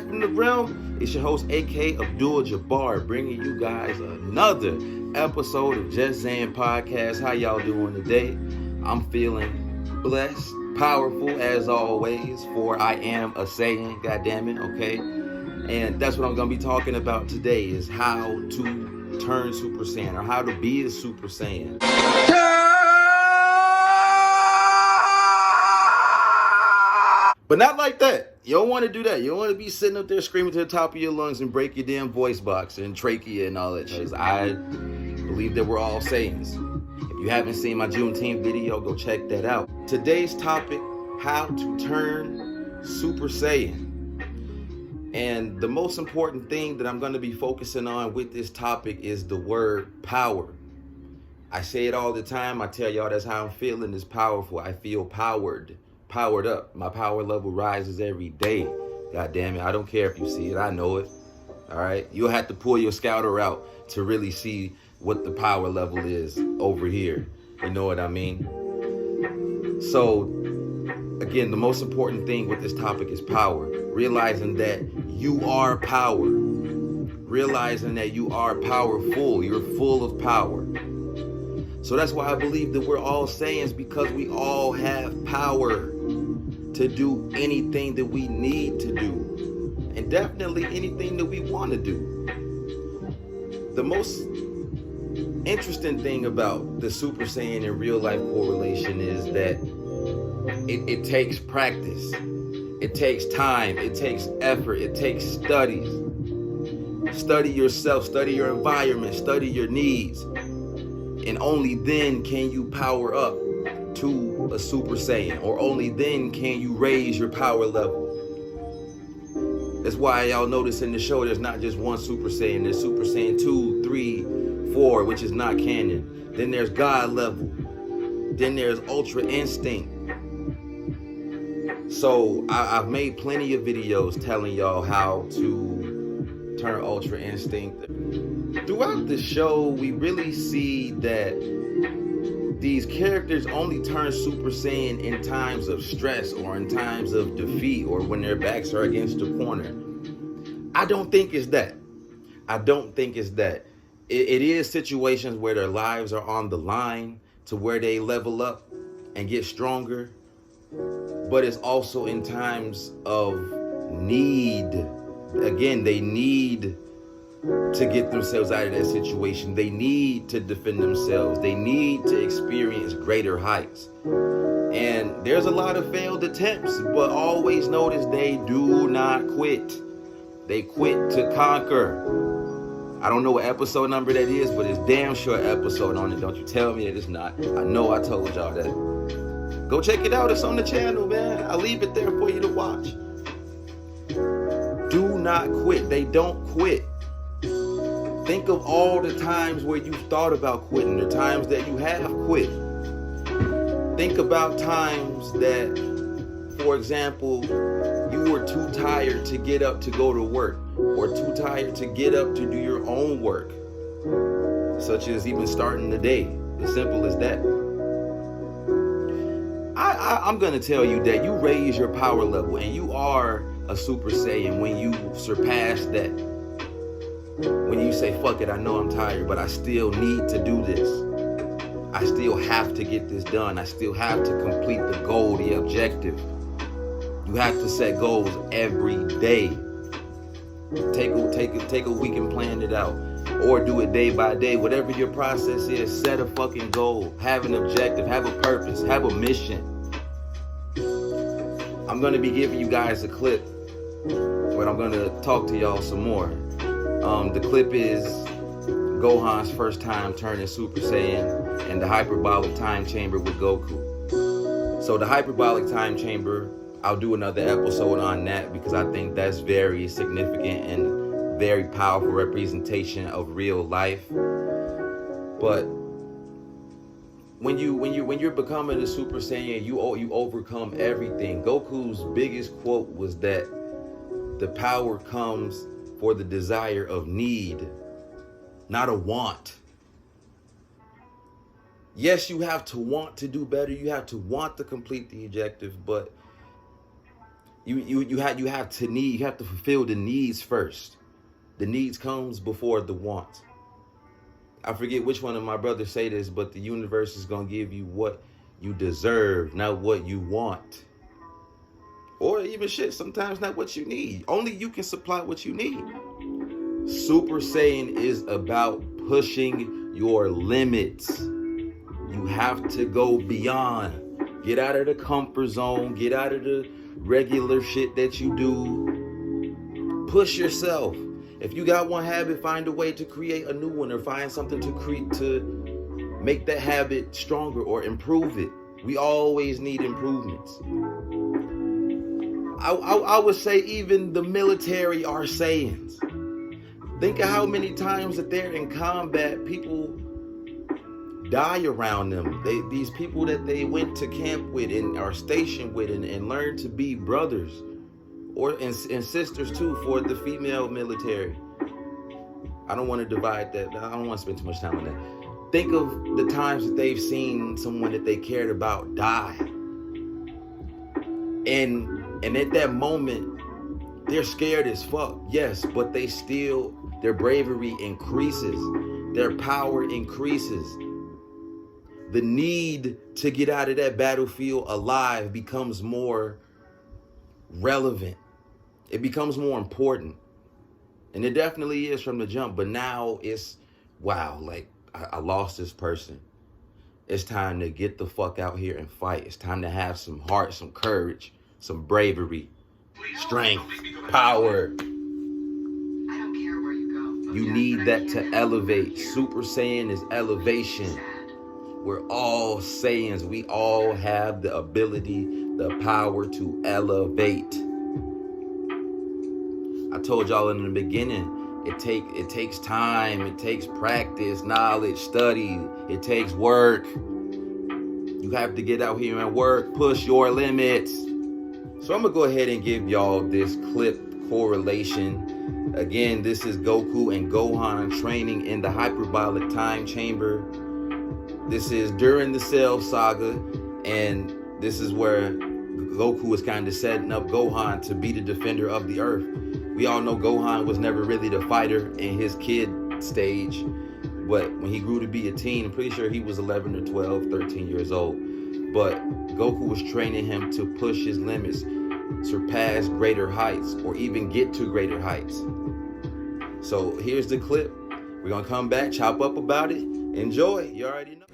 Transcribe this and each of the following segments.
from the realm. It's your host, AK Abdul Jabbar, bringing you guys another episode of Just Saiyan Podcast. How y'all doing today? I'm feeling blessed, powerful as always, for I am a Saiyan, goddammit, okay? And that's what I'm going to be talking about today, is how to turn Super Saiyan, or how to be a Super Saiyan. But not like that. You don't want to do that. You don't want to be sitting up there screaming to the top of your lungs and break your damn voice box and trachea and all that shit. I believe that we're all Saiyans. If you haven't seen my Juneteenth video, go check that out. Today's topic, how to turn Super Saiyan. And the most important thing that I'm going to be focusing on with this topic is the word power. I say it all the time. I tell y'all that's how I'm feeling, is powerful. I feel powered up. My power level rises every day. God damn it. I don't care if you see it. I know it. All right. You'll have to pull your scouter out to really see what the power level is over here. You know what I mean? So, again, the most important thing with this topic is power. Realizing that you are power. Realizing that you are powerful. You're full of power. So that's why I believe that we're all Saiyans, because we all have power to do anything that we need to do, and definitely anything that we want to do. The most interesting thing about the Super Saiyan and real life correlation is that it takes practice, it takes time, it takes effort, it takes studies. Study yourself, study your environment, study your needs, and only then can you power up to a Super Saiyan, or only then can you raise your power level. That's why y'all notice in the show there's not just one Super Saiyan. There's Super Saiyan 2, 3, 4, which is not canon. Then there's God level. Then there's Ultra Instinct. So I've made plenty of videos telling y'all how to turn Ultra Instinct. Throughout the show, we really see that these characters only turn Super Saiyan in times of stress, or in times of defeat, or when their backs are against the corner. I don't think it's that. It is situations where their lives are on the line to where they level up and get stronger. But it's also in times of need. Again, they need to get themselves out of that situation. They need to defend themselves. They need to experience greater heights. And there's a lot of failed attempts, but always notice they do not quit. They quit to conquer. I don't know what episode number that is, but it's damn sure episode on it. Don't you tell me that it's not. I know I told y'all that. Go check it out. It's on the channel, man. I'll leave it there for you to watch. Do not quit. They don't quit. Think of all the times where you've thought about quitting, the times that you have quit. Think about times that, for example, you were too tired to get up to go to work, or too tired to get up to do your own work, such as even starting the day. As simple as that. I'm going to tell you that you raise your power level, and you are a Super Saiyan when you surpass that. When you say, fuck it, I know I'm tired, but I still need to do this. I still have to get this done. I still have to complete the goal, the objective. You have to set goals every day. Take a week and plan it out. Or do it day by day. Whatever your process is, set a fucking goal. Have an objective, have a purpose, have a mission. I'm going to be giving you guys a clip, but I'm going to talk to y'all some more. The clip is Gohan's first time turning Super Saiyan and the hyperbolic time chamber with Goku. So the hyperbolic time chamber, I'll do another episode on that, because I think that's very significant and very powerful representation of real life. But when you're becoming a Super Saiyan, you overcome everything. Goku's biggest quote was that the power comes for the desire of need, not a want. Yes, you have to want to do better. You have to want to complete the objective, but You have to fulfill the needs first. The needs comes before the wants. I forget which one of my brothers say this, but the universe is gonna give you what you deserve, not what you want. Or even shit, sometimes not what you need. Only you can supply what you need. Super Saiyan is about pushing your limits. You have to go beyond. Get out of the comfort zone. Get out of the regular shit that you do. Push yourself. If you got one habit, find a way to create a new one, or find something to make that habit stronger or improve it. We always need improvements. I would say even the military are Saiyans. Think of how many times that they're in combat, people die around them. These people that they went to camp with and are stationed with and learned to be brothers and sisters too for the female military. I don't want to divide that. I don't want to spend too much time on that. Think of the times that they've seen someone that they cared about die. And at that moment, they're scared as fuck. Yes, but their bravery increases. Their power increases. The need to get out of that battlefield alive becomes more relevant. It becomes more important. And it definitely is from the jump. But now it's, wow, like I lost this person. It's time to get the fuck out here and fight. It's time to have some heart, some courage, some bravery, strength, power. You need that to elevate. Super Saiyan is elevation. We're all Saiyans. We all have the ability, the power to elevate. I told y'all in the beginning, it takes time, it takes practice, knowledge, study, it takes work. You have to get out here and work, push your limits. So I'm gonna go ahead and give y'all this clip correlation. Again, this is Goku and Gohan training in the hyperbolic time chamber. This is during the Cell Saga, and this is where Goku is kind of setting up Gohan to be the defender of the Earth. We all know Gohan was never really the fighter in his kid stage, but when he grew to be a teen, I'm pretty sure he was 11 or 12, 13 years old. But Goku was training him to push his limits, surpass greater heights, or even get to greater heights. So here's the clip. We're gonna come back, chop up about it. Enjoy. You already know.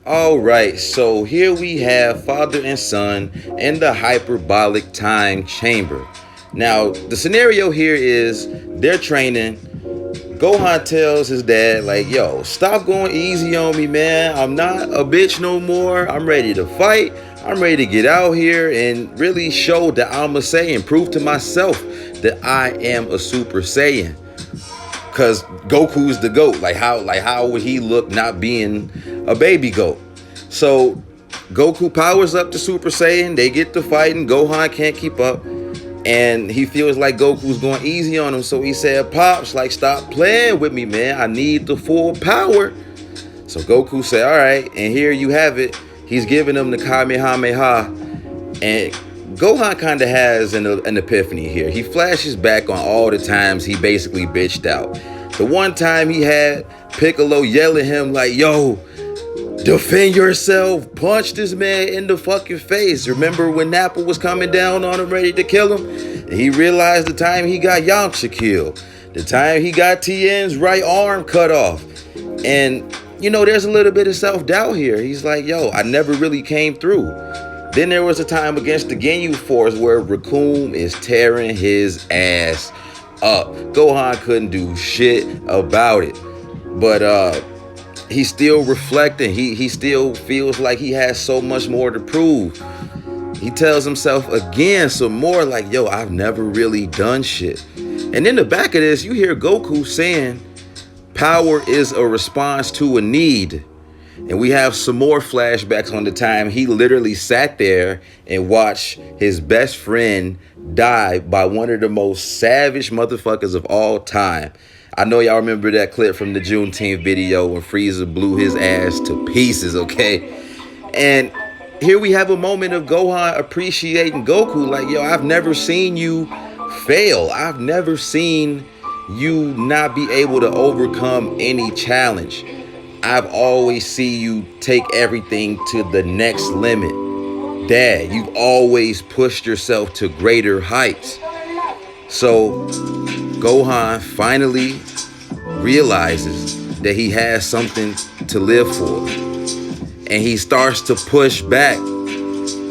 All right, so here we have father and son in the hyperbolic time chamber. Now, the scenario here is they're training. Gohan tells his dad, like, yo, stop going easy on me, man. I'm not a bitch no more. I'm ready to fight. I'm ready to get out here and really show that I'm a Saiyan. Prove to myself that I am a Super Saiyan. Because Goku's the GOAT. Like how would he look not being a baby GOAT? So Goku powers up to Super Saiyan. They get to fighting. Gohan can't keep up. And he feels like Goku's going easy on him. So he said, Pops, like, stop playing with me, man. I need the full power. So Goku said, all right. And here you have it. He's giving him the Kamehameha. And Gohan kind of has an epiphany here. He flashes back on all the times he basically bitched out. The one time he had Piccolo yell at him like, yo, defend yourself. Punch this man in the fucking face. Remember when Nappa was coming down on him ready to kill him? And he realized the time he got Yamcha killed. The time he got Tien's right arm cut off. And, you know, there's a little bit of self-doubt here. He's like, yo, I never really came through. Then there was a time against the Ginyu Force where Raccoon is tearing his ass up. Gohan couldn't do shit about it. But he's still reflecting. He still feels like he has so much more to prove. He tells himself again some more like, yo, I've never really done shit. And in the back of this, you hear Goku saying, power is a response to a need. And we have some more flashbacks on the time he literally sat there and watched his best friend die by one of the most savage motherfuckers of all time. I know y'all remember that clip from the Juneteenth video when Frieza blew his ass to pieces, okay? And here we have a moment of Gohan appreciating Goku. Like, yo, I've never seen you fail. I've never seen you not be able to overcome any challenge. I've always seen you take everything to the next limit. Dad, you've always pushed yourself to greater heights. So Gohan finally realizes that he has something to live for. And he starts to push back.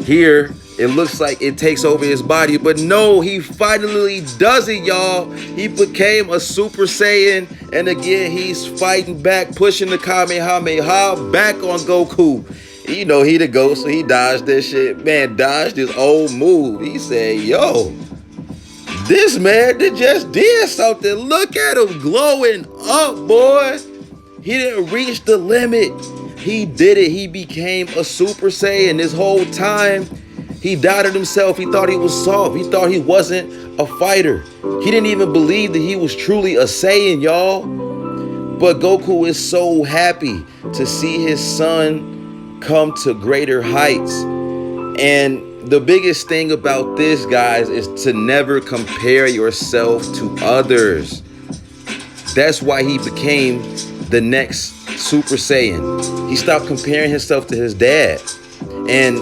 Here, it looks like it takes over his body, but no, he finally does it, y'all. He became a Super Saiyan, and again, he's fighting back, pushing the Kamehameha back on Goku. You know, he the ghost, so he dodged that shit. Man, dodged his old move. He said, yo, this man just did something. Look at him glowing up, boy. He didn't reach the limit. He did it. He became a Super Saiyan. This whole time, he doubted himself. He thought he was soft. He thought he wasn't a fighter. He didn't even believe that he was truly a Saiyan, y'all. But Goku is so happy to see his son come to greater heights. And the biggest thing about this, guys, is to never compare yourself to others. That's why he became the next Super Saiyan. He stopped comparing himself to his dad. And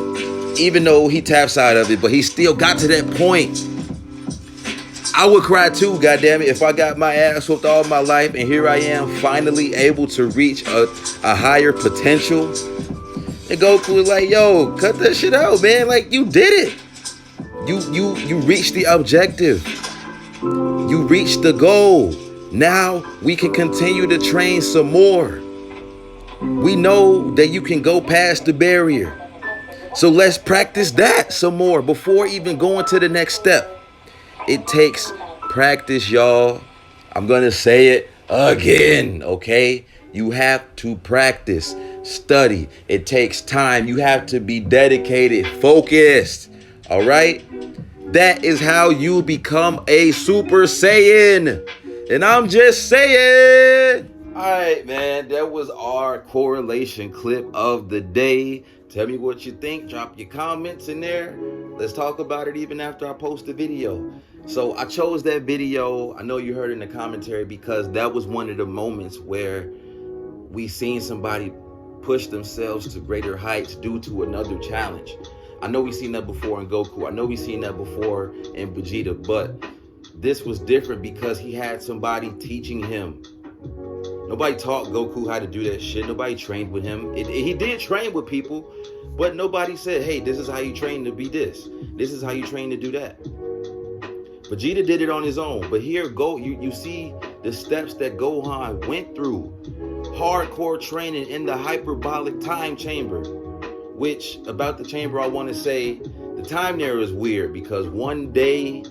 even though he taps out of it, but he still got to that point. I would cry too, goddammit, if I got my ass whooped all my life and here I am finally able to reach a higher potential. And Goku was like, yo, cut that shit out, man. Like, you did it. You reached the objective. You reached the goal. Now we can continue to train some more. We know that you can go past the barrier. So let's practice that some more before even going to the next step. It takes practice, y'all. I'm going to say it again, okay? You have to practice, study. It takes time. You have to be dedicated, focused, all right? That is how you become a Super Saiyan. And I'm just saying. All right, man, that was our correlation clip of the day. Tell me what you think. Drop your comments in there. Let's talk about it even after I post the video. So I chose that video, I know you heard in the commentary, because that was one of the moments where we seen somebody push themselves to greater heights due to another challenge. I know we seen that before in Goku. I know we seen that before in Vegeta, but this was different because he had somebody teaching him. Nobody taught Goku how to do that shit. Nobody trained with him. He did train with people, but nobody said, hey, this is how you train to be this. This is how you train to do that. Vegeta did it on his own. But here, you see the steps that Gohan went through. Hardcore training in the hyperbolic time chamber. Which, about the chamber, I want to say, the time there is weird because one day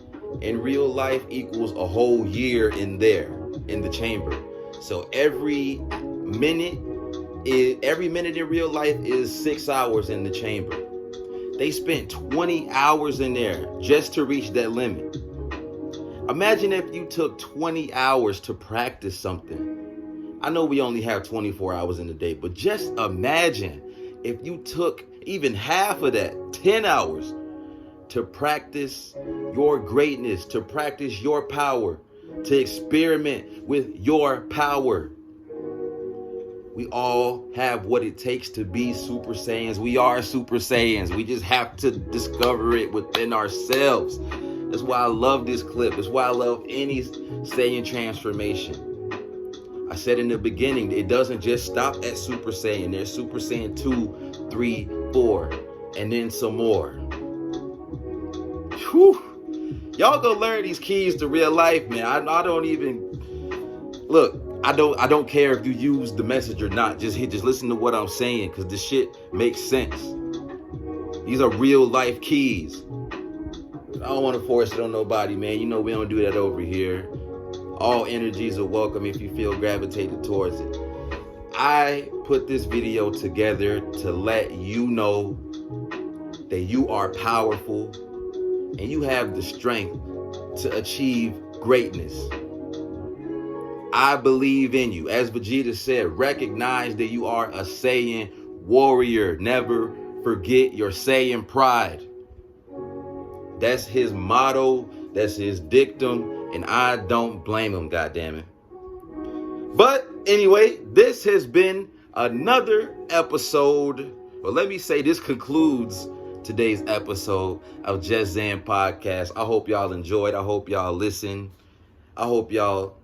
in real life equals a whole year in there, in the chamber. So every minute in real life is 6 hours in the chamber. They spent 20 hours in there just to reach that limit. Imagine if you took 20 hours to practice something. I know we only have 24 hours in the day, but just imagine if you took even half of that, 10 hours, to practice your greatness, to practice your power, to experiment with your power. We all have what it takes to be Super Saiyans. We are Super Saiyans. We just have to discover it within ourselves. That's why I love this clip. That's why I love any Saiyan transformation. I said in the beginning, it doesn't just stop at Super Saiyan. There's Super Saiyan 2, 3, 4, and then some more. Whew. Y'all go learn these keys to real life, man. I don't even look. I don't care if you use the message or not. Just listen to what I'm saying, because this shit makes sense. These are real life keys. I don't want to force it on nobody, man. You know we don't do that over here. All energies are welcome if you feel gravitated towards it. I put this video together to let you know that you are powerful and you have the strength to achieve greatness. I believe in you. As Vegeta said, recognize that you are a Saiyan warrior. Never forget your Saiyan pride. That's his motto. That's his dictum. And I don't blame him, goddammit. But anyway, this has been another episode. Well, let me say this concludes today's episode of Just Zen Podcast. I hope y'all enjoyed. I hope y'all listen. I hope y'all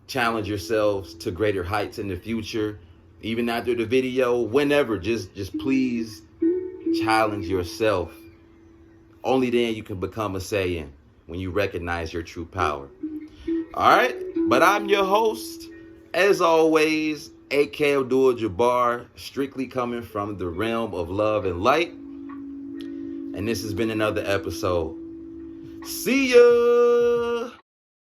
challenge yourselves to greater heights in the future. Even after the video, whenever, just please challenge yourself. Only then you can become a Saiyan, when you recognize your true power. All right, but I'm your host, as always, A.K. Abdul-Jabbar, strictly coming from the realm of love and light. And this has been another episode. See ya!